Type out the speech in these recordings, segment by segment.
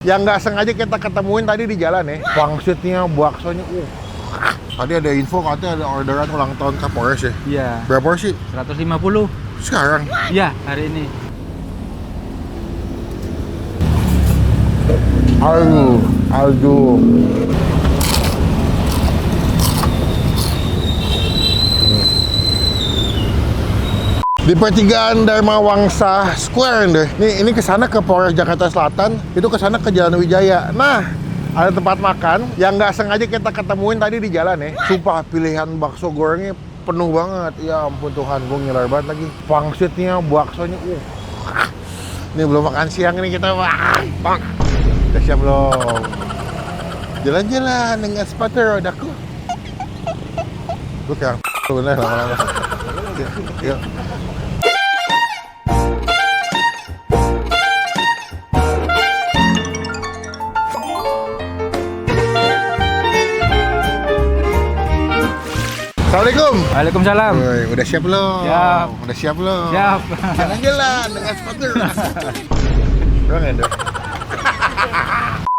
Yang nggak sengaja kita ketemuin tadi di jalan ya, pangsitnya, baksonya, Tadi ada info katanya ada orderan ulang tahun Kapolres ya? Iya. Berapa porsi? 150. Sekarang? Iya, hari ini. Aduh. Di pertigaan Dharma Wangsa Square deh. Ini kesana ke Polres Jakarta Selatan, itu kesana ke Jalan Wijaya. Nah, ada tempat makan yang nggak sengaja kita ketemuin tadi di jalan ya. Sumpah pilihan bakso gorengnya penuh banget. Ya ampun Tuhan, gue ngiler banget lagi. Pangsitnya, baksonya, Ini belum makan siang nih kita, Bang. Udah siap belum? Jalan-jalan dengan sepatu rodaku. Gue kayak bener lama-lama. Yuk. Assalamualaikum. Waalaikumsalam. Woi, udah siap belum? Siap. Udah siap belum? Siap. Jalan-jalan dengan sepatu. Bang Endo.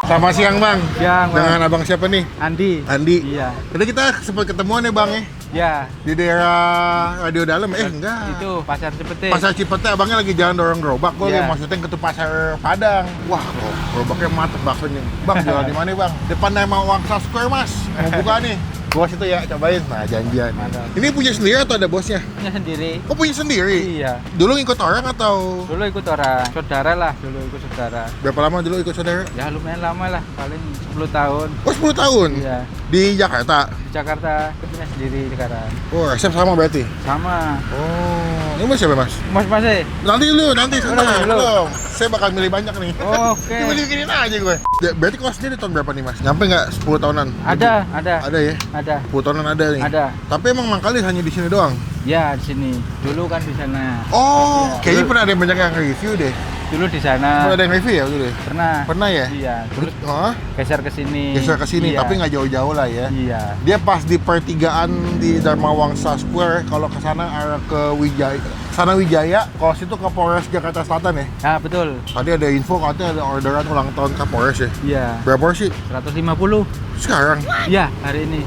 Selamat siang Bang. Siang, Bang. Dengan abang siapa nih? Andi. Iya. Iya. Tadi kita sempat ketemuan ya Bang ya? Ya. Di daerah Radio Dalam. Enggak. Itu Pasar Cipete. Pasar Cipete, abangnya lagi jalan dorong gerobak. Gue Iya. maksudnya ke pasar Padang. Wah, gerobaknya mantep baksonya. Bang, jualan di mana Bang? Depan Dharma Wangsa Square Mas. Mau buka nih. Bos itu ya, cobain. Nah, janjian. Mantap. Ini punya sendiri atau ada bosnya? Punya sendiri. Oh, punya sendiri? Iya. Dulu ngikut orang atau Dulu ikut orang. Saudara lah. Dulu ikut saudara. berapa lama dulu ikut saudara? Ya lumayan lama lah. Paling 10 tahun. Oh, 10 tahun? Iya. Di Jakarta? Di Jakarta. Punya sendiri sekarang. Oh, resep sama berarti? Sama. Oh, ini mas siapa mas? Mas Nanti sebentar. Dulu. Belum. Saya bakal milih banyak nih. Oke. Cuma dibikinin aja gue. Berarti kosnya di tahun berapa nih mas? Nyampe nggak 10 tahunan? Ada. Ada ya? Ada. 10 tahunan ada nih? Ada. Tapi emang mangkali hanya di sini doang? Ya di sini. Dulu kan di sana. Oh, Iya. kayaknya pernah ada yang banyak yang review deh. Dulu di sana. Pernah ada yang review ya dulu deh? Pernah. Pernah ya? Iya. Terus Hah? geser ke sini. Geser ke sini, Iya. tapi nggak jauh-jauh lah ya. Iya. Dia pas di pertigaan di Dharma Wangsa Square, kalau ke sana arah ke Wijaya, kalau situ ke Polres Jakarta Selatan ya. Nah, betul. Tadi ada info katanya ada orderan ulang tahun Kapolres ya. Iya. Berapa porsi? 150. Sekarang? Iya, hari ini.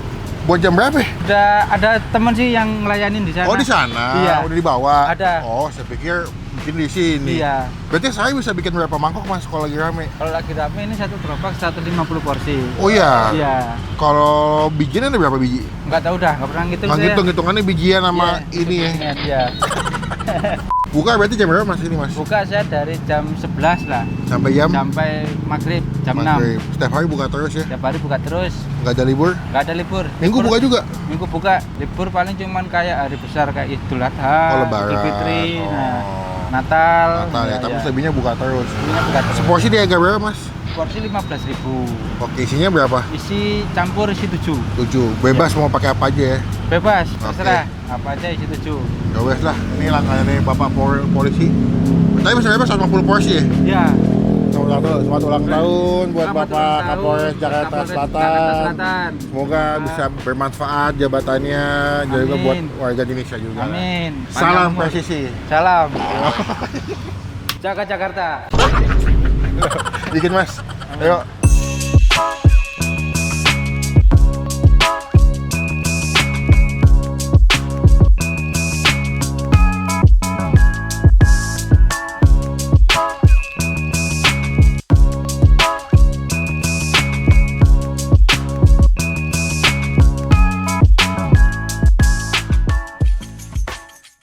Buat jam berapa ya? Udah ada teman sih yang ngelayanin di sana. Oh di sana? Iya. Udah dibawa? Ada. Oh saya pikir mungkin di sini. Iya. Berarti saya bisa bikin berapa mangkok mas kalau lagi rame? Kalau lagi rame ini satu gerobak 150 porsi. Oh iya? Iya. Kalau bijian ada berapa biji? Nggak tahu dah, nggak pernah ngitung Nggak saya. ngitung-ngitungannya bijian sama Iya, ini ya? Iya. Buka berarti jam berapa mas ini mas? Buka saya dari jam 11 lah Sampai jam? sampai maghrib jam Maghrib. Setiap hari buka terus ya? 6. Setiap hari buka terus. Nggak ada libur? Nggak ada libur. Minggu Libur- buka juga? Minggu buka. Libur paling cuman kayak hari besar kayak Idul Adha, Oh lebaran. Idul Fitri, Oh. nah, Natal. Natal ya, Iya, tapi iya. selebihnya buka terus. Selebihnya buka terus. Seporsi di harga berapa mas? Porsi 15.000. Oke, isinya berapa? Isi campur isi 7. 7. Bebas mau pakai apa aja ya? Bebas, Oke. terserah. Apa aja isi 7. Ya wes lah, ini langkahnya Bapak Polisi. Tapi bisa bebas 150 porsi ya? Ya. Selamat ulang tahun buat Selamat Bapak ulang tahun Kapolres Jakarta Kapolres Selatan. Jakarta Selatan. Semoga bisa bermanfaat jabatannya juga Amin. buat warga Indonesia juga. Amin. Salam Panjang umur. presisi. Salam. Jaga Jakarta. Bikin mas. Ayo.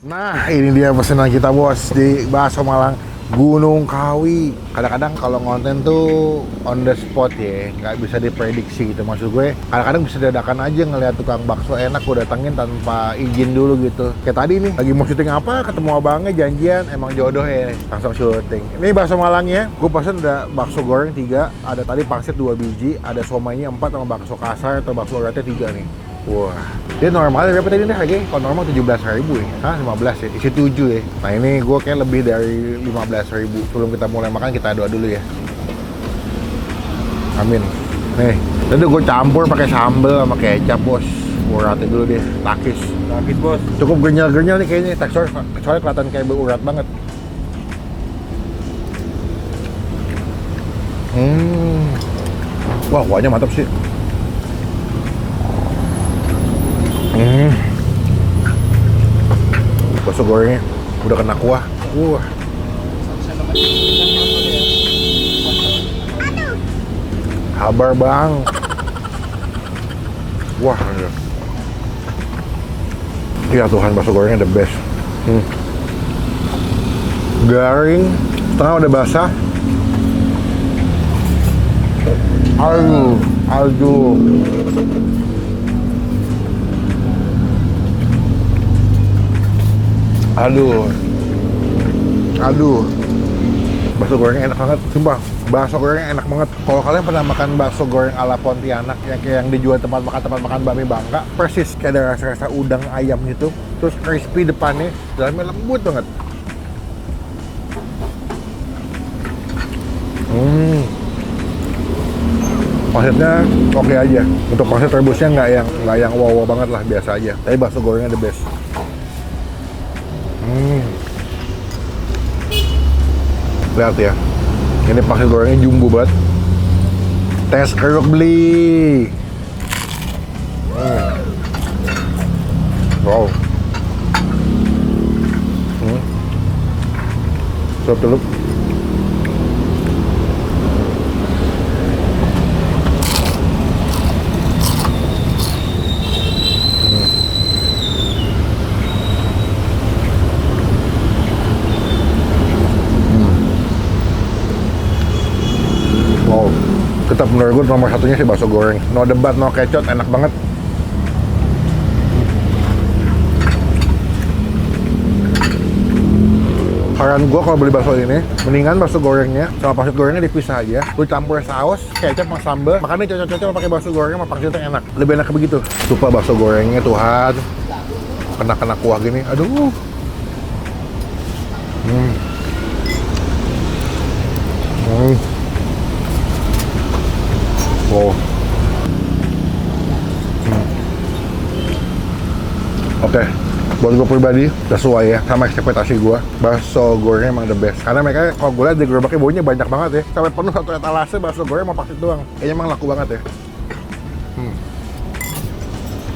Nah, ini dia pesanan kita bos di Bakso Malang Gunung Kawi. Kadang-kadang kalau ngonten tuh on the spot ya, nggak bisa diprediksi gitu. Maksud gue, kadang-kadang bisa dadakan aja ngeliat tukang bakso enak, gue datengin tanpa izin dulu gitu. Kayak tadi nih, lagi mau syuting apa, ketemu abangnya janjian, emang jodoh ya, langsung syuting. Ini bakso Malangnya, gue pesen ada bakso goreng 3, ada tadi pangsit 2 biji, ada somainya 4 sama bakso kasar atau bakso uratnya 3 nih. Wah, dia normalnya berapa tadi nih harganya? Kalau normal 17.000 ya? Hah, 15 ya? Isi 7 ya? Nah ini gue kayak lebih dari 15.000. Sebelum kita mulai makan, kita doa dulu ya. Amin. Nih, tadi gue campur pakai sambal sama kecap bos. Uratnya dulu deh, takis. Takis bos. Cukup gernyal-gernyal nih kayaknya, tekstur soalnya kelihatan kayak berurat banget. Wah, kuahnya mantap sih. Bakso gorengnya udah kena kuah. Habar bang. Wah, iya Tuhan, bakso gorengnya the best. Garing, tengah udah basah. Aduh. Bakso gorengnya enak banget, sumpah. Bakso gorengnya enak banget. Kalau kalian pernah makan bakso goreng ala Pontianak yang kayak yang dijual tempat makan bakmi Bangka, persis kayak ada rasa-rasa udang ayam gitu. Terus crispy depannya, dalamnya lembut banget. Pangsitnya oke aja. Untuk pangsit rebusnya nggak yang wow banget lah, biasa aja. Tapi bakso gorengnya the best. Lihat ya, ini pangsit gorengnya jumbo banget. Tes keruk beli. Wow. Celup. Tetap menurut gue nomor satunya sih bakso goreng. No debat, no kecot, enak banget. Saran gue kalau beli bakso ini, mendingan bakso gorengnya sama pangsit gorengnya dipisah aja. Lu campur saus, kecap sama sambal, makanya cocok-cocok pakai bakso goreng sama pangsitnya enak. Lebih enak begitu. Lupa bakso gorengnya Tuhan. Kena kuah gini, aduh. Wow. Oke, buat gue pribadi sesuai ya sama ekspektasi gue. Bakso goreng emang the best. Karena mereka kalau gue lihat di gerobaknya baunya banyak banget ya. Sampai penuh satu etalase bakso goreng sama pangsit doang. Kayaknya emang laku banget ya.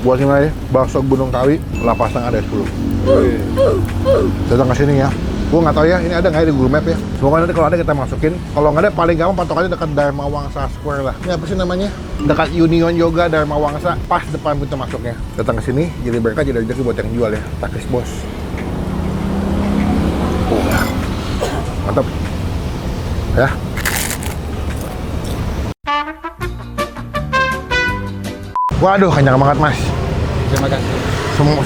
Buat nilai bakso Gunung Kawi 8,5 dari 10. Datang ke sini ya. Gue nggak tahu ya, ini ada nggak ya di Google Map ya? Semoga nanti kalau ada kita masukin. Kalau nggak ada, paling gampang patokannya dekat Dharma Wangsa Square lah. Ini apa sih namanya? Dekat Union Yoga Dharma Wangsa, pas depan pintu masuknya. Datang ke sini, jadi berkah, jadi rezeki buat yang jual ya. Takis bos. Mantap. Ya. Waduh, kenyang banget mas. Terima kasih.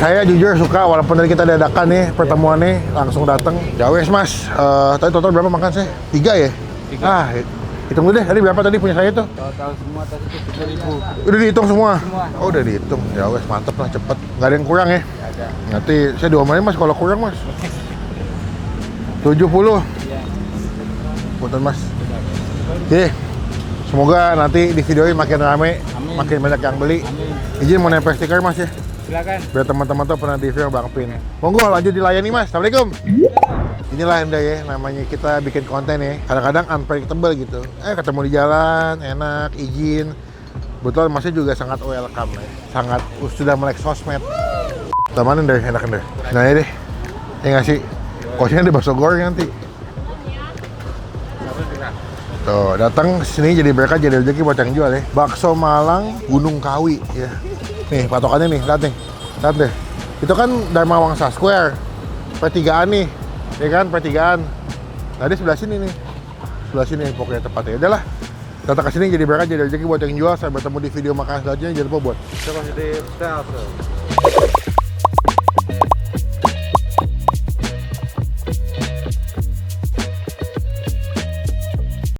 Saya jujur suka, walaupun tadi kita dadakan nih pertemuan nih, langsung datang. Ya wes mas, tadi total berapa makan saya? 3 ya? 3. Hitung dulu deh, tadi berapa tadi punya saya tuh? Total semua tadi itu 7.000. Udah dihitung semua? Semua. Oh udah dihitung, ya wes mantep lah, cepet. Nggak ada yang kurang ya? Nggak ada. Nanti saya diomelin mas kalau kurang mas. 70. Iya. Punten mas. Oke, semoga nanti di video ini makin rame, Amin. makin banyak yang beli. Amin. Izin mau nempel stiker mas ya? Silakan. Biar teman-teman tuh pernah di video Bang Pin. Monggo lanjut dilayani mas. Assalamualaikum. Inilah Anda ya, namanya kita bikin konten ya. Kadang-kadang unpredictable gitu. Ketemu di jalan, enak, izin. Betul, masnya juga sangat welcome ya. Sangat sudah melek sosmed. Temanin deh, enakan deh. Nah ya deh. Ya nggak sih? Kosnya ada bakso goreng nanti. Tuh, datang sini jadi berkah, jadi rezeki buat yang jual ya. Bakso Malang Gunung Kawi ya. Nih patokannya nih, lihat deh. Itu kan Dharma Wangsa Square, pertigaan nih, ya kan pertigaan. Nah di sebelah sini nih, sebelah sini pokoknya tepatnya. Udahlah, datang ke sini jadi berkah, jadi rezeki buat yang jual. Saya bertemu di video makan selanjutnya. Jangan lupa buat.